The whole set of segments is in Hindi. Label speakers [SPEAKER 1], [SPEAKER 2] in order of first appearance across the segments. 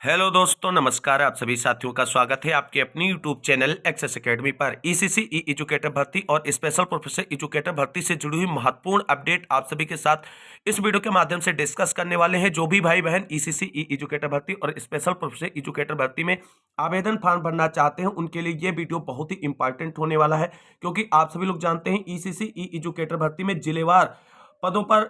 [SPEAKER 1] हेलो दोस्तों, नमस्कार। आप सभी साथियों का स्वागत है आपके अपनी यूट्यूब चैनल एक्सेस एकेडमी पर। ईसीसी ई एजुकेटर भर्ती और स्पेशल प्रोफेशनल एजुकेटर भर्ती से जुड़ी हुई महत्वपूर्ण अपडेट आप सभी के साथ इस वीडियो के माध्यम से डिस्कस करने वाले हैं। जो भी भाई बहन ईसीसी ई एजुकेटर भर्ती और स्पेशल प्रोफेशनल एजुकेटर भर्ती में आवेदन फॉर्म भरना चाहते हैं, उनके लिए ये वीडियो बहुत ही इंपॉर्टेंट होने वाला है, क्योंकि आप सभी लोग जानते हैं ईसीसी ई एजुकेटर भर्ती में जिलेवार पदों पर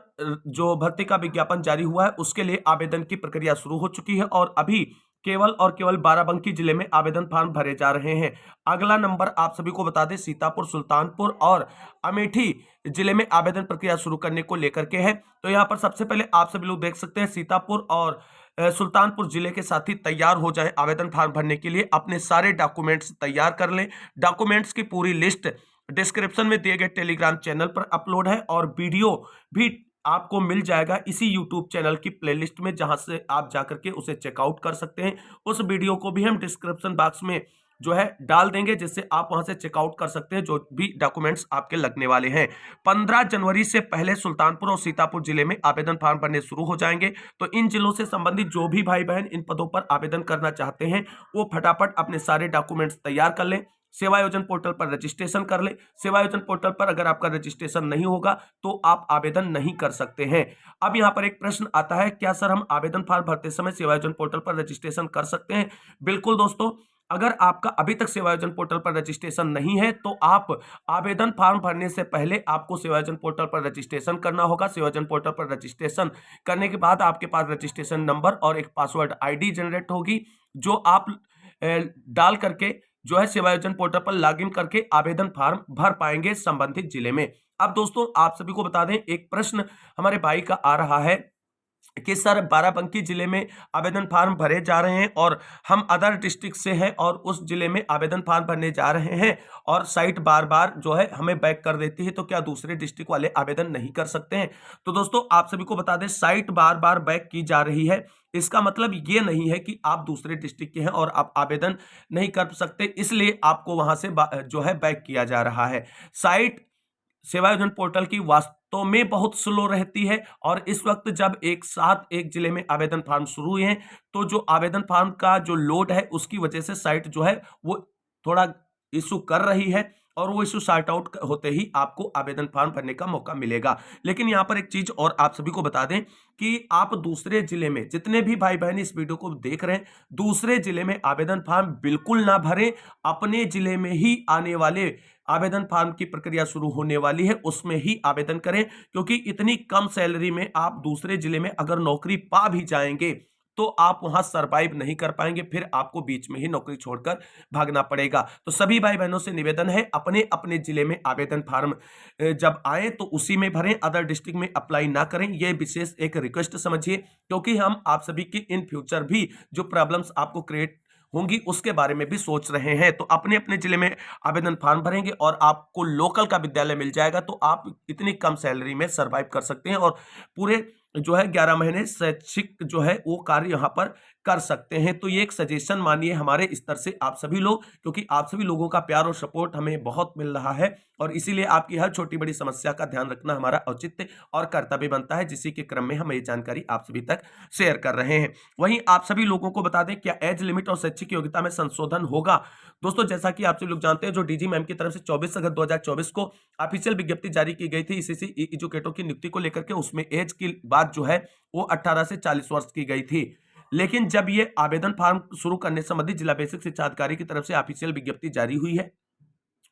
[SPEAKER 1] जो भर्ती का विज्ञापन जारी हुआ है, उसके लिए आवेदन की प्रक्रिया शुरू हो चुकी है और अभी केवल और केवल बाराबंकी जिले में आवेदन फॉर्म भरे जा रहे हैं। अगला नंबर आप सभी को बता दें, सीतापुर, सुल्तानपुर और अमेठी जिले में आवेदन प्रक्रिया शुरू करने को लेकर के है। तो यहाँ पर सबसे पहले आप सभी लोग देख सकते हैं, सीतापुर और सुल्तानपुर जिले के साथी तैयार हो जाएं आवेदन फॉर्म भरने के लिए। अपने सारे डॉक्यूमेंट्स तैयार कर लें। डॉक्यूमेंट्स की पूरी लिस्ट डिस्क्रिप्शन में दिए गए टेलीग्राम चैनल पर अपलोड है और वीडियो भी आपको मिल जाएगा इसी यूट्यूब चैनल की प्लेलिस्ट में, जहां से आप जाकर के उसे चेकआउट कर सकते हैं। उस वीडियो को भी हम डिस्क्रिप्शन बॉक्स में जो है डाल देंगे, जिससे आप वहां से चेकआउट कर सकते हैं जो भी डॉक्यूमेंट्स आपके लगने वाले हैं। 15 जनवरी से पहले सुल्तानपुर और सीतापुर जिले में आवेदन फॉर्म भरने शुरू हो जाएंगे। तो इन जिलों से संबंधित जो भी भाई बहन इन पदों पर आवेदन करना चाहते हैं, वो फटाफट अपने सारे डॉक्यूमेंट्स तैयार कर लें। सेवायोजन पोर्टल पर रजिस्ट्रेशन कर ले। सेवायोजन पोर्टल पर अगर आपका रजिस्ट्रेशन नहीं होगा तो आप आवेदन नहीं कर सकते हैं। अब यहां पर एक प्रश्न आता है, क्या सर हम आवेदन फॉर्म भरते समय सेवायोजन पोर्टल पर रजिस्ट्रेशन कर सकते हैं? बिल्कुल दोस्तों, अगर आपका अभी तक सेवायोजन पोर्टल पर रजिस्ट्रेशन नहीं है तो आप आवेदन फॉर्म भरने से पहले आपको सेवायोजन पोर्टल पर रजिस्ट्रेशन करना होगा। सेवायोजन पोर्टल पर रजिस्ट्रेशन करने के बाद आपके पास रजिस्ट्रेशन नंबर और एक पासवर्ड आईडी जनरेट होगी, जो आप डाल करके जो है सेवायोजन पोर्टल पर लॉगिन करके आवेदन फॉर्म भर पाएंगे संबंधित जिले में। अब दोस्तों आप सभी को बता दें, एक प्रश्न हमारे भाई का आ रहा है कि सर बाराबंकी जिले में आवेदन फॉर्म भरे जा रहे हैं और हम अदर डिस्ट्रिक्ट से हैं और उस जिले में आवेदन फॉर्म भरने जा रहे हैं और साइट बार बार जो है हमें बैक कर देती है, तो क्या दूसरे डिस्ट्रिक्ट वाले आवेदन नहीं कर सकते हैं? तो दोस्तों आप सभी को बता दें, साइट बार बार बैक की जा रही है, इसका मतलब ये नहीं है कि आप दूसरे डिस्ट्रिक्ट के हैं और आप आवेदन नहीं कर सकते, इसलिए आपको वहां से जो है बैक किया जा रहा है। साइट सेवायोजन पोर्टल की वास्तव में बहुत स्लो रहती है और इस वक्त जब एक साथ एक जिले में आवेदन फॉर्म शुरू हुए हैं, तो जो आवेदन फॉर्म का जो लोड है उसकी वजह से साइट जो है वो थोड़ा इशू कर रही है और वो इशू सॉर्ट आउट होते ही आपको आवेदन फॉर्म भरने का मौका मिलेगा। लेकिन यहाँ पर एक चीज और आप सभी को बता दें कि आप दूसरे जिले में, जितने भी भाई बहन इस वीडियो को देख रहे हैं, दूसरे जिले में आवेदन फॉर्म बिल्कुल ना भरें। अपने जिले में ही आने वाले आवेदन फॉर्म की प्रक्रिया शुरू होने वाली है, उसमें ही आवेदन करें, क्योंकि इतनी कम सैलरी में आप दूसरे जिले में अगर नौकरी पा भी जाएंगे तो आप वहां सरवाइव नहीं कर पाएंगे, फिर आपको बीच में ही नौकरी छोड़कर भागना पड़ेगा। तो सभी भाई बहनों से निवेदन है, अपने अपने जिले में आवेदन फॉर्म जब आए तो उसी में भरें, अदर डिस्ट्रिक्ट में अप्लाई ना करें। यह विशेष एक रिक्वेस्ट समझिए, क्योंकि हम आप सभी की इन फ्यूचर भी जो प्रॉब्लम्स आपको क्रिएट होंगी उसके बारे में भी सोच रहे हैं। तो अपने अपने जिले में आवेदन फॉर्म भरेंगे और आपको लोकल का विद्यालय मिल जाएगा, तो आप इतनी कम सैलरी में सरवाइव कर सकते हैं और पूरे जो है 11 महीने शैक्षिक जो है वो कार्य यहाँ पर कर सकते हैं। तो ये एक सजेशन मानिए हमारे स्तर से आप सभी लोग, क्योंकि आप सभी लोगों का प्यार और सपोर्ट हमें बहुत मिल रहा है और इसीलिए आपकी हर छोटी बड़ी समस्या का ध्यान रखना हमारा औचित्य और कर्तव्य बनता है, जिसी के क्रम में हम ये जानकारी आप सभी तक शेयर कर रहे हैं। वहीं आप सभी लोगों को बता दें, क्या एज लिमिट और शैक्षिक योग्यता में संशोधन होगा? दोस्तों जैसा कि आप सभी लोग जानते हैं, जो डीजी मैम की तरफ से 24 अगस्त 2024 को ऑफिशियल विज्ञप्ति जारी की गई थी ईसीसी एजुकेटर की नियुक्ति को लेकर के, उसमें एज की बात जो है वो 18 से 40 वर्ष की गई थी। लेकिन जब ये आवेदन फॉर्म शुरू करने संबंधी जिला बेसिक शिक्षा अधिकारी की तरफ से ऑफिशियल विज्ञप्ति जारी हुई है,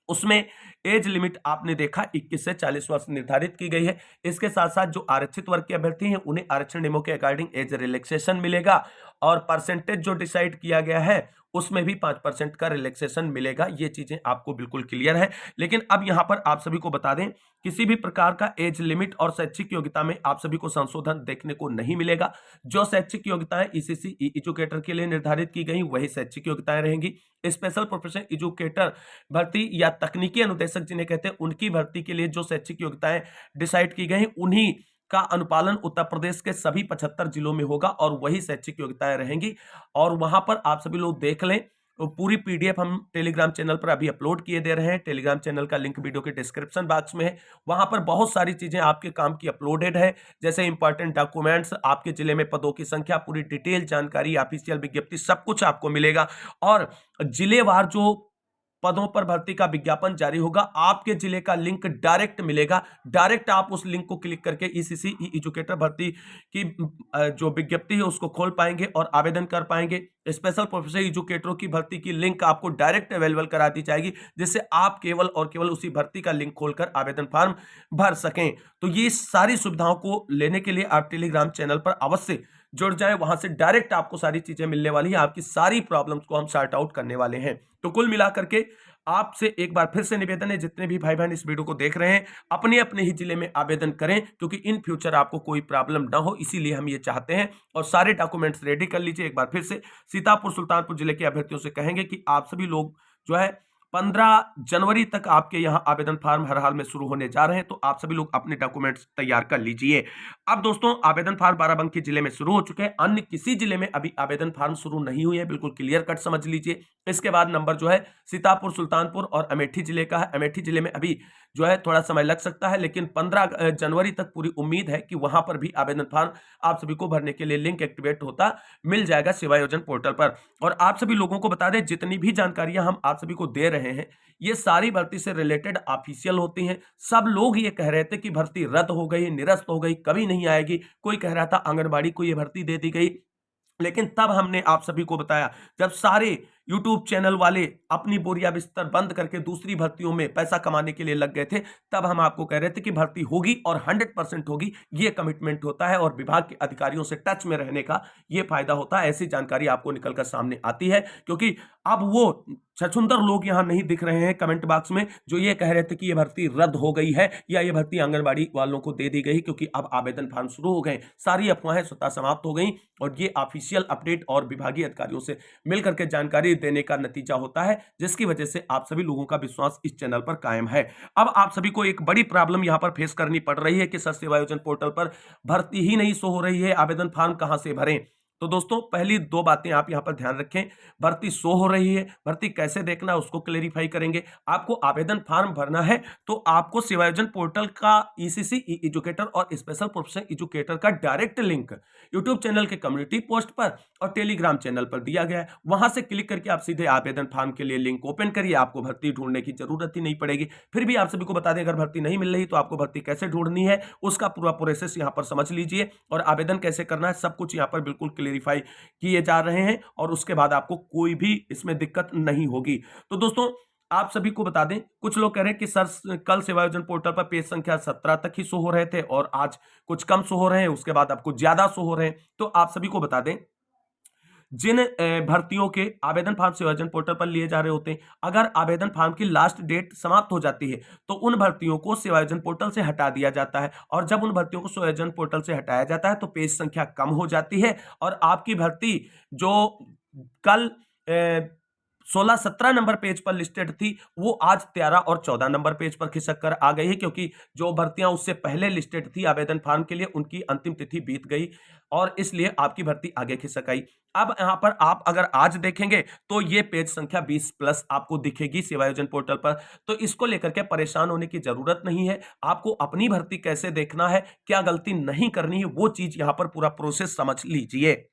[SPEAKER 1] उसमें एज लिमिट आपने देखा 21 से 40 वर्ष निर्धारित की गई है। इसके साथ साथ जो आरक्षित वर्ग के अभ्यर्थी हैं उन्हें आरक्षण नियमों के अकॉर्डिंग एज रिलैक्सेशन मिलेगा और परसेंटेज जो डिसाइड किया गया है उसमें भी 5% का रिलैक्सेशन मिलेगा। ये चीजें आपको बिल्कुल क्लियर है। लेकिन अब यहां पर आप सभी को बता दें, किसी भी प्रकार का एज लिमिट और शैक्षिक योग्यता में आप सभी को संशोधन देखने को नहीं मिलेगा। जो शैक्षिक योग्यताएं ईसीसी एजुकेटर के लिए निर्धारित की गई वही शैक्षिक योग्यताएं रहेंगी। स्पेशल प्रोफेशनल एजुकेटर भर्ती या तकनीकी अनुदेशक जिन्हें कहते हैं, उनकी भर्ती के लिए जो शैक्षिक योग्यताएं डिसाइड की गई उन्हीं का अनुपालन उत्तर प्रदेश के सभी 75 जिलों में होगा और वही शैक्षिक योग्यताएं रहेंगी। और वहां पर आप सभी लोग देख लें, पूरी पीडीएफ हम टेलीग्राम चैनल पर अभी अपलोड किए दे रहे हैं। टेलीग्राम चैनल का लिंक वीडियो के डिस्क्रिप्शन बॉक्स में है। वहां पर बहुत सारी चीजें आपके काम की अपलोडेड है, जैसे इंपॉर्टेंट डॉक्यूमेंट्स, आपके जिले में पदों की संख्या, पूरी डिटेल जानकारी, ऑफिशियल विज्ञप्ति, सब कुछ आपको मिलेगा। और जिलेवार जो पदों पर भर्ती का विज्ञापन जारी होगा, आपके जिले का लिंक डायरेक्ट मिलेगा। डायरेक्ट आप उस लिंक को क्लिक करके ईसीसी ई एजुकेटर भर्ती की जो विज्ञप्ति है उसको खोल पाएंगे और आवेदन कर पाएंगे। स्पेशल प्रोफेशनल एजुकेटरों की भर्ती की लिंक आपको डायरेक्ट अवेलेबल करा दी जाएगी, जिससे आप केवल और केवल उसी भर्ती का लिंक खोलकर आवेदन फॉर्म भर सकें। तो ये सारी सुविधाओं को लेने के लिए आप टेलीग्राम चैनल पर अवश्य जुड़ जाए। वहां से डायरेक्ट आपको सारी चीजें मिलने वाली है, आपकी सारी प्रॉब्लम्स को हम सॉर्ट आउट करने वाले हैं। तो कुल मिलाकर के आपसे एक बार फिर से निवेदन है, जितने भी भाई बहन इस वीडियो को देख रहे हैं, अपने अपने ही जिले में आवेदन करें, क्योंकि इन फ्यूचर आपको कोई प्रॉब्लम ना हो, इसीलिए हम ये चाहते हैं। और सारे डॉक्यूमेंट्स रेडी कर लीजिए। एक बार फिर से सीतापुर सुल्तानपुर जिले के अभ्यर्थियों से कहेंगे कि आप सभी लोग जो है 15 जनवरी तक आपके यहाँ आवेदन फॉर्म हर हाल में शुरू होने जा रहे हैं, तो आप सभी लोग अपने डॉक्यूमेंट्स तैयार कर लीजिए। अब दोस्तों, आवेदन फॉर्म बाराबंकी जिले में शुरू हो चुके हैं, अन्य किसी जिले में अभी आवेदन फॉर्म शुरू नहीं हुए हैं, बिल्कुल क्लियर कट समझ लीजिए। इसके बाद नंबर जो है सीतापुर सुल्तानपुर और अमेठी जिले का है। अमेठी जिले में अभी जो है थोड़ा समय लग सकता है, लेकिन 15 जनवरी तक पूरी उम्मीद है कि वहां पर भी आवेदन फॉर्म आप सभी को भरने के लिए लिंक एक्टिवेट होता मिल जाएगा सेवायोजन पोर्टल पर। और आप सभी लोगों को बता दें, जितनी भी जानकारियां हम आप सभी को दे रहे हैं, ये सारी भर्ती से रिलेटेड ऑफिशियल होती हैं। सब लोग ये कह रहे थे कि भर्ती रद्द हो गई, निरस्त हो गई, कभी नहीं आएगी। कोई कह रहा था आंगनबाड़ी को ये भर्ती दे दी गई, लेकिन तब हमने आप सभी को बताया, जब सारे यूट्यूब चैनल वाले अपनी बोरिया बिस्तर बंद करके दूसरी भर्तियों में पैसा कमाने के लिए लग गए थे, तब हम आपको कह रहे थे कि भर्ती होगी और 100% होगी। ये कमिटमेंट होता है और विभाग के अधिकारियों से टच में रहने का ये फायदा होता है। ऐसी जानकारी आपको निकलकर सामने आती है, क्योंकि अब वो छछुंदर लोग यहां नहीं दिख रहे हैं कमेंट बॉक्स में जो ये कह रहे थे कि ये भर्ती रद्द हो गई है या ये भर्ती आंगनबाड़ी वालों को दे दी गई, क्योंकि अब आवेदन फॉर्म शुरू हो गए। सारी अफवाहें स्वतः समाप्त हो गई और ये ऑफिशियल अपडेट और विभागीय अधिकारियों से मिलकर के जानकारी देने का नतीजा होता है, जिसकी वजह से आप सभी लोगों का विश्वास इस चैनल पर कायम है। अब आप सभी को एक बड़ी प्रॉब्लम यहां पर फेस करनी पड़ रही है कि सर सेवायोजन पोर्टल पर भर्ती ही नहीं शो हो रही है, आवेदन फॉर्म कहां से भरें। तो दोस्तों, पहली दो बातें आप यहां पर ध्यान रखें। भर्ती शो हो रही है, भर्ती कैसे देखना है उसको क्लेरिफाई करेंगे। आपको आवेदन फॉर्म भरना है तो आपको सेवायोजन पोर्टल का ईसीसी ई एजुकेटर और स्पेशल प्रोफेशनल एजुकेटर का डायरेक्ट लिंक यूट्यूब चैनल के कम्युनिटी पोस्ट पर और टेलीग्राम चैनल पर दिया गया है। वहां से क्लिक करके आप सीधे आवेदन फॉर्म के लिए लिंक ओपन करिए, आपको भर्ती ढूंढने की जरूरत ही नहीं पड़ेगी। फिर भी आप सभी को बता दें, अगर भर्ती नहीं मिल रही तो आपको भर्ती कैसे ढूंढनी है उसका पूरा प्रोसेस यहां पर समझ लीजिए, और आवेदन कैसे करना है सब कुछ यहां पर बिल्कुल क्लेरिफाई किए जा रहे हैं, और उसके बाद आपको कोई भी इसमें दिक्कत नहीं होगी। तो दोस्तों, आप सभी को बता दें, कुछ लोग कह रहे हैं कि सर कल सेवायोजन पोर्टल पर पेज संख्या 17 तक ही शो हो रहे थे और आज कुछ कम शो हो रहे हैं, उसके बाद अब कुछ ज्यादा शो हो रहे हैं। तो आप सभी को बता दें, जिन भर्तियों के आवेदन फॉर्म सेवायोजन पोर्टल पर लिए जा रहे होते हैं, अगर आवेदन फॉर्म की लास्ट डेट समाप्त हो जाती है तो उन भर्तियों को सेवायोजन पोर्टल से हटा दिया जाता है, और जब उन भर्तियों को सेवायोजन पोर्टल से हटाया जाता है तो पेज संख्या कम हो जाती है, और आपकी भर्ती जो कल 16-17 नंबर पेज पर लिस्टेड थी वो आज 13 और 14 नंबर पेज पर खिसक कर आ गई है, क्योंकि जो भर्तियां उससे पहले लिस्टेड थी आवेदन फॉर्म के लिए उनकी अंतिम तिथि बीत गई, और इसलिए आपकी भर्ती आगे खिसक आई। अब यहां पर आप अगर आज देखेंगे तो ये पेज संख्या 20+ आपको दिखेगी सेवायोजन पोर्टल पर। तो इसको लेकर के परेशान होने की जरूरत नहीं है। आपको अपनी भर्ती कैसे देखना है, क्या गलती नहीं करनी है, वो चीज यहां पर पूरा प्रोसेस समझ लीजिए।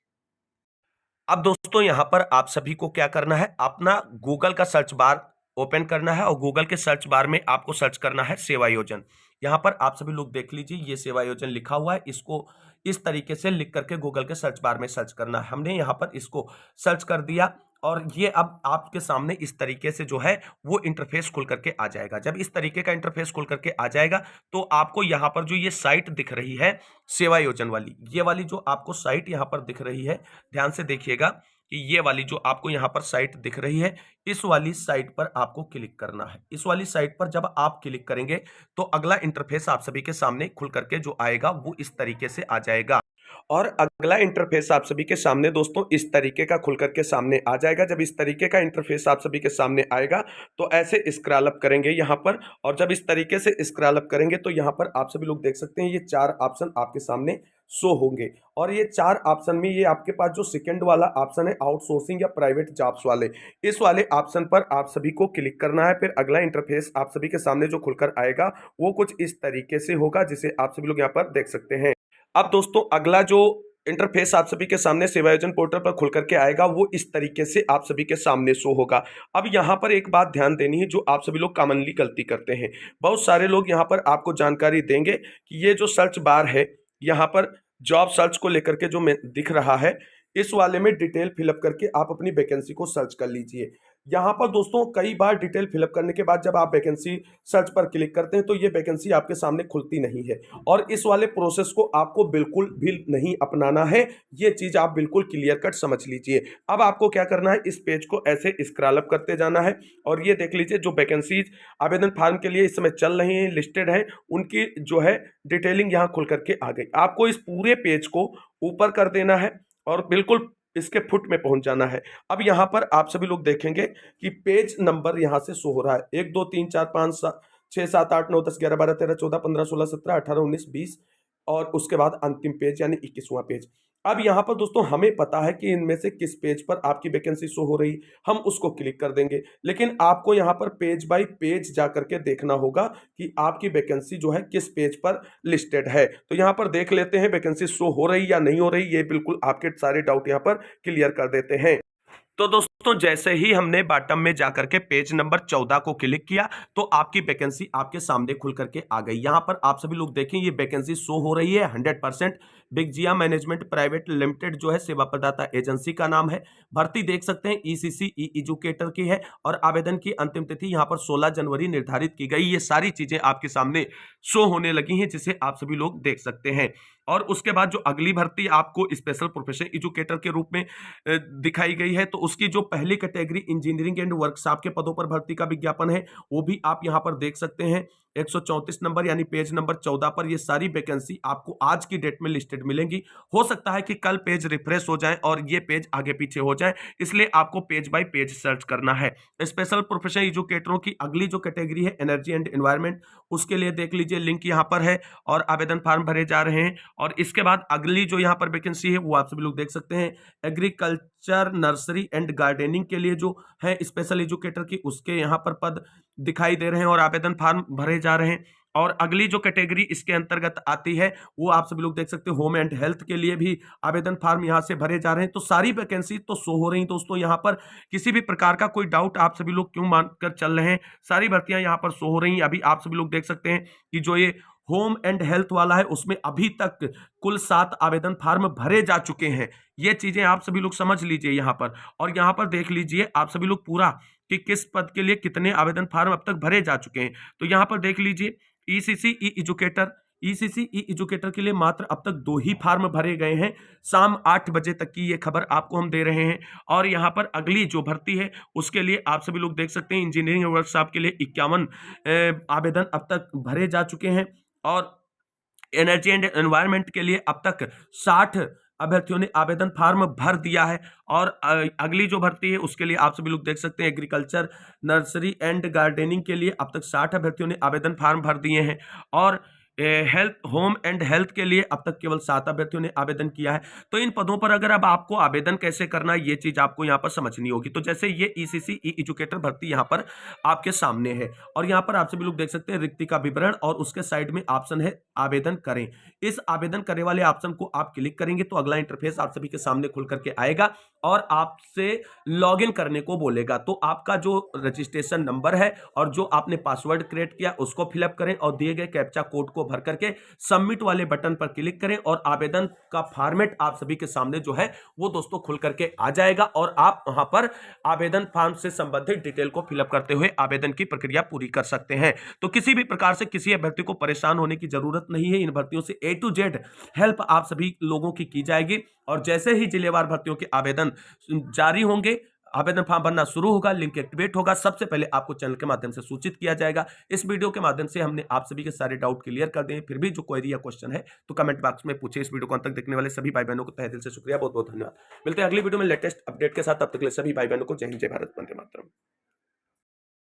[SPEAKER 1] अब दोस्तों, यहां पर आप सभी को क्या करना है, अपना गूगल का सर्च बार ओपन करना है और गूगल के सर्च बार में आपको सर्च करना है सेवायोजन। यहां पर आप सभी लोग देख लीजिए, ये सेवायोजन लिखा हुआ है, इसको इस तरीके से लिख करके गूगल के सर्च बार में सर्च करना है। हमने यहां पर इसको सर्च कर दिया और ये अब आपके सामने इस तरीके से जो है वो इंटरफेस खुल करके आ जाएगा। जब इस तरीके का इंटरफेस खुल करके आ जाएगा तो आपको यहां पर जो ये साइट दिख रही है सेवायोजन वाली, ये वाली जो आपको साइट यहां पर दिख रही है, ध्यान से देखिएगा कि ये वाली जो आपको यहां पर साइट दिख रही है, इस वाली साइट पर आपको क्लिक करना है। इस वाली साइट पर जब आप क्लिक करेंगे तो अगला इंटरफेस आप सभी के सामने खुल करके जो आएगा वो इस तरीके से आ जाएगा, और अगला इंटरफेस आप सभी के सामने दोस्तों इस तरीके का खुल करके सामने आ जाएगा। जब इस तरीके का इंटरफेस आप सभी के सामने आएगा तो ऐसे स्क्रॉल अप करेंगे यहाँ पर, और जब इस तरीके से स्क्रॉल अप करेंगे तो यहाँ पर आप सभी लोग देख सकते हैं ये 4 ऑप्शन आपके सामने शो होंगे। और ये 4 ऑप्शन में ये आपके पास जो सेकंड वाला ऑप्शन है आउटसोर्सिंग या प्राइवेट जॉब्स वाले, इस वाले ऑप्शन पर आप सभी को क्लिक करना है। फिर अगला इंटरफेस आप सभी के सामने जो खुलकर आएगा वो कुछ इस तरीके से होगा, जिसे आप सभी लोग यहाँ पर देख सकते हैं। अब दोस्तों अगला जो इंटरफेस आप सभी के सामने सेवायोजन पोर्टल पर खुल करके आएगा वो इस तरीके से आप सभी के सामने शो होगा। अब यहाँ पर एक बात ध्यान देनी है जो आप सभी लोग कॉमनली गलती करते हैं। बहुत सारे लोग यहाँ पर आपको जानकारी देंगे कि ये जो सर्च बार है यहाँ पर जॉब सर्च को लेकर के जो दिख रहा है, इस वाले में डिटेल फिलअप करके आप अपनी वैकेंसी को सर्च कर लीजिए। यहाँ पर दोस्तों कई बार डिटेल फिलअप करने के बाद जब आप वैकेंसी सर्च पर क्लिक करते हैं तो ये वैकेंसी आपके सामने खुलती नहीं है, और इस वाले प्रोसेस को आपको बिल्कुल भी नहीं अपनाना है। ये चीज आप बिल्कुल क्लियर कट समझ लीजिए। अब आपको क्या करना है, इस पेज को ऐसे स्क्रॉल अप करते जाना है और ये देख लीजिए जो वैकेंसीज आवेदन फॉर्म के लिए इस समय चल रही हैं, लिस्टेड हैं, उनकी जो है डिटेलिंग यहाँ खुल करके आ गई। आपको इस पूरे पेज को ऊपर कर देना है और बिल्कुल इसके फुट में पहुंच जाना है। अब यहाँ पर आप सभी लोग देखेंगे कि पेज नंबर यहाँ से शो हो रहा है 1 2 3 4 5 6 7 8 9 10 11 12 13 14 15 16 17 18 19 20 और उसके बाद अंतिम पेज यानी 21वां पेज। अब यहाँ पर दोस्तों हमें पता है कि इनमें से किस पेज पर आपकी वैकेंसी शो हो रही, हम उसको क्लिक कर देंगे। लेकिन आपको यहाँ पर पेज बाय पेज जा करके देखना होगा कि आपकी वैकेंसी जो है किस पेज पर लिस्टेड है। तो यहाँ पर देख लेते हैं वैकेंसी शो हो रही या नहीं हो रही, ये बिल्कुल आपके सारे डाउट यहाँ पर क्लियर कर देते हैं। तो दोस्तों जैसे ही हमने बॉटम में जाकर के पेज नंबर 14 को क्लिक किया तो आपकी वैकेंसी आपके सामने खुल करके आ गई। यहां पर आप सभी लोग देखें ये वैकेंसी शो हो रही है 100% बिगजिया मैनेजमेंट प्राइवेट लिमिटेड जो है सेवा प्रदाता एजेंसी का नाम है। भर्ती देख सकते हैं ईसीसी ई एजुकेटर की है और आवेदन की अंतिम तिथि यहां पर 16 जनवरी निर्धारित की गई। ये सारी चीजें आपके सामने शो होने लगी हैं जिसे आप सभी लोग देख सकते हैं। और उसके बाद जो अगली भर्ती आपको स्पेशल प्रोफेशनल एजुकेटर के रूप में दिखाई गई है, तो उसकी जो पहली कैटेगरी इंजीनियरिंग एंड वर्कशॉप के पदों पर भर्ती का विज्ञापन है वो भी आप यहां पर देख सकते हैं। 134 नंबर यानी पेज नंबर 14 पर ये सारी वैकेंसी आपको आज की डेट में लिस्टेड मिलेंगी। हो सकता है कि कल पेज रिफ्रेश हो जाए और ये पेज आगे पीछे हो जाए, इसलिए आपको पेज बाय पेज सर्च करना है। स्पेशल प्रोफेशनल एजुकेटरों की अगली जो कैटेगरी है एनर्जी एंड एनवायरमेंट, उसके लिए देख लीजिए लिंक यहाँ पर है और आवेदन फॉर्म भरे जा रहे हैं। और इसके बाद अगली जो यहाँ पर वैकेंसी है वो आप सभी लोग देख सकते हैं एग्रीकल्चर नर्सरी एंड गार्डनिंग के लिए जो है स्पेशल एजुकेटर की, उसके यहाँ पर पद दिखाई दे रहे हैं और आवेदन फॉर्म भरे जा रहे हैं। और अगली जो कैटेगरी इसके अंतर्गत आती है वो आप सभी लोग देख सकते हैं होम एंड हेल्थ के लिए भी आवेदन फॉर्म यहाँ से भरे जा रहे हैं। तो सारी वैकेंसी तो शो हो रही दोस्तों। यहाँ पर किसी भी प्रकार का कोई डाउट आप सभी लोग क्यों मानकर चल रहे हैं, सारी भर्तियां यहाँ पर शो हो रही हैं। अभी आप सभी लोग देख सकते हैं कि जो ये होम एंड हेल्थ वाला है उसमें अभी तक कुल 7 आवेदन फॉर्म भरे जा चुके हैं। ये चीजें आप सभी लोग समझ लीजिए यहाँ पर। और यहाँ पर देख लीजिए आप सभी लोग पूरा कि किस पद के लिए कितने आवेदन फॉर्म अब तक भरे जा चुके हैं। तो यहाँ पर देख लीजिए ईसीसी ई एजुकेटर, ईसीसी ई एजुकेटर के लिए मात्र अब तक 2 ही फॉर्म भरे गए हैं। शाम 8 बजे तक की ये खबर आपको हम दे रहे हैं। और यहाँ पर अगली जो भर्ती है उसके लिए आप सभी लोग देख सकते हैं इंजीनियरिंग वर्कशॉप के लिए 51 आवेदन अब तक भरे जा चुके हैं। और एनर्जी एंड एनवायरमेंट के लिए अब तक 60 अभ्यर्थियों ने आवेदन फॉर्म भर दिया है। और अगली जो भर्ती है उसके लिए आप सभी लोग देख सकते हैं एग्रीकल्चर नर्सरी एंड गार्डनिंग के लिए अब तक 60 अभ्यर्थियों ने आवेदन फॉर्म भर दिए हैं। और हेल्थ होम एंड हेल्थ के लिए अब तक केवल 7 अभ्यर्थियों ने आवेदन किया है। तो इन पदों पर अगर अब आपको आवेदन कैसे करना है ये चीज आपको यहाँ पर समझनी होगी। तो जैसे ये ईसीसी ई एजुकेटर भर्ती यहाँ पर आपके सामने है और यहाँ पर आप सभी लोग देख सकते हैं रिक्ति का विवरण और उसके साइड में ऑप्शन है आवेदन करें। इस आवेदन करें वाले ऑप्शन को आप क्लिक करेंगे तो अगला इंटरफेस आप सभी के सामने खुल करके आएगा और आपसे लॉगिन करने को बोलेगा। तो आपका जो रजिस्ट्रेशन नंबर है और जो आपने पासवर्ड क्रिएट किया उसको फिलअप करें और दिए गए कैप्चा कोड को भर करके सबमिट वाले बटन पर क्लिक करें और आवेदन का फॉर्मेट आप सभी के सामने जो है वो दोस्तों खुल करके आ जाएगा और आप वहां पर आवेदन फॉर्म से संबंधित डिटेल को फिलअप करते हुए आवेदन की प्रक्रिया पूरी कर सकते हैं। तो किसी भी प्रकार से किसी अभ्यर्थी को परेशान होने की जरूरत नहीं है। इन भर्तियों से A to Z हेल्प आप सभी लोगों की जाएगी और जैसे ही जिलेवार भर्तियों के आवेदन जारी होंगे, आवेदन फॉर्म भरना शुरू होगा, लिंक एक्टिवेट होगा, सबसे पहले आपको चैनल के माध्यम से सूचित किया जाएगा। इस वीडियो के माध्यम से हमने आप सभी के सारे डाउट क्लियर कर दिए। फिर भी जो क्वेरी या क्वेश्चन है तो कमेंट बॉक्स में पूछे। इस वीडियो को अंत तक देखने वाले सभी भाई बहनों को तहे दिल से शुक्रिया, बहुत बहुत धन्यवाद। मिलते हैं अगली वीडियो में लेटेस्ट अपडेट के साथ, तब तक के लिए सभी भाई बहनों को जय हिंद, जय भारत, वंदे मातरम।